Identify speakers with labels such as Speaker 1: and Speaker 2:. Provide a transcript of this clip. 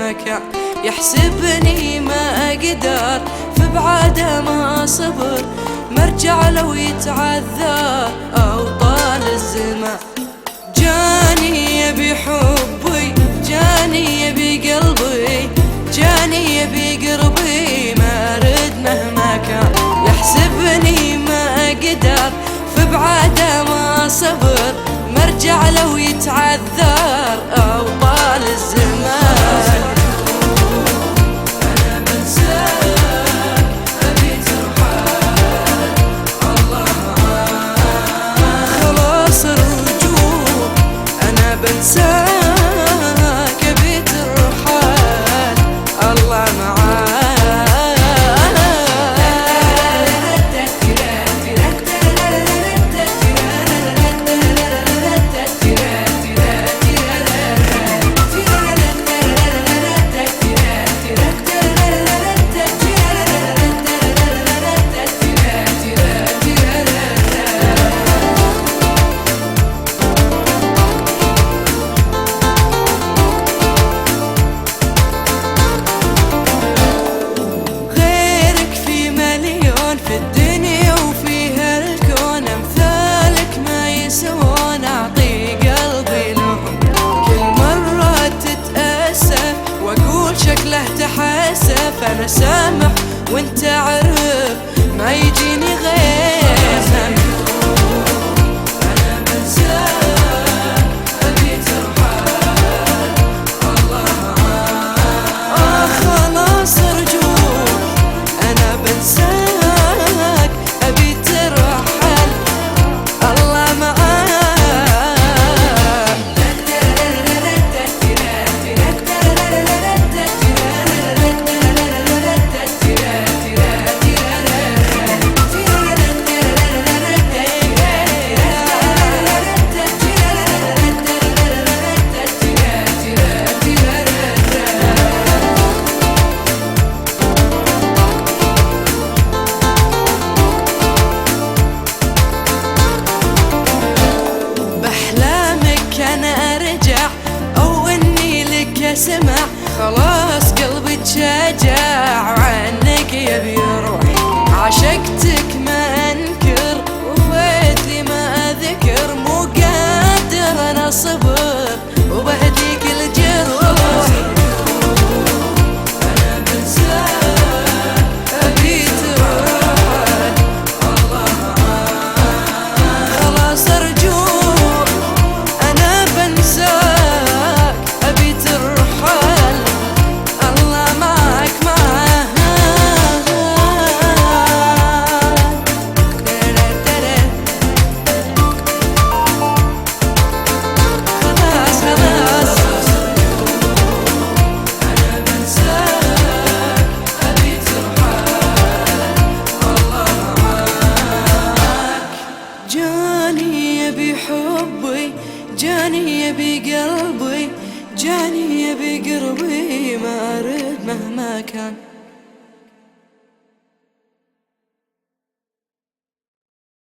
Speaker 1: مهما كان. يحسبني ما أقدر في بعاده ما صبر، مرجع لو يتعذر أو طال الزمان. جاني يبي حبي، جاني يبي قلبي، جاني يبي قربي، ما أرد مهما كان. يحسبني ما أقدر في بعاده ما صبر، مرجع لو يتعذر أو طال الزمان. أنا بنساك أبي ترحل، الله معاك خلاص الرجوع. أنا بنساك أبي ترحل، الله معاك. في الدنيا وفيها الكون أمثالك ما يسوون، أعطي قلبي لهم. كل مرة تتأسف وأقول شكله تحسف، أنا سامح وانت عارف ما يجيني غيرها. أنا بنساك أبي ترحل، الله معاك خلاص رجوع. أنا بنساك سمع. خلاص قلبي تشجع وعنك يبي يروح. عشقتك ما انكر وفيت لي ما اذكر، مو قادر انا صبر وبهديك الجروح. انا بنساك ابي تروح، الله معاك خلاص ارجوك. انا بنساك ابي تروح، جاني يبي قلبي، جاني يبي قربي، ما أرد مهما كان.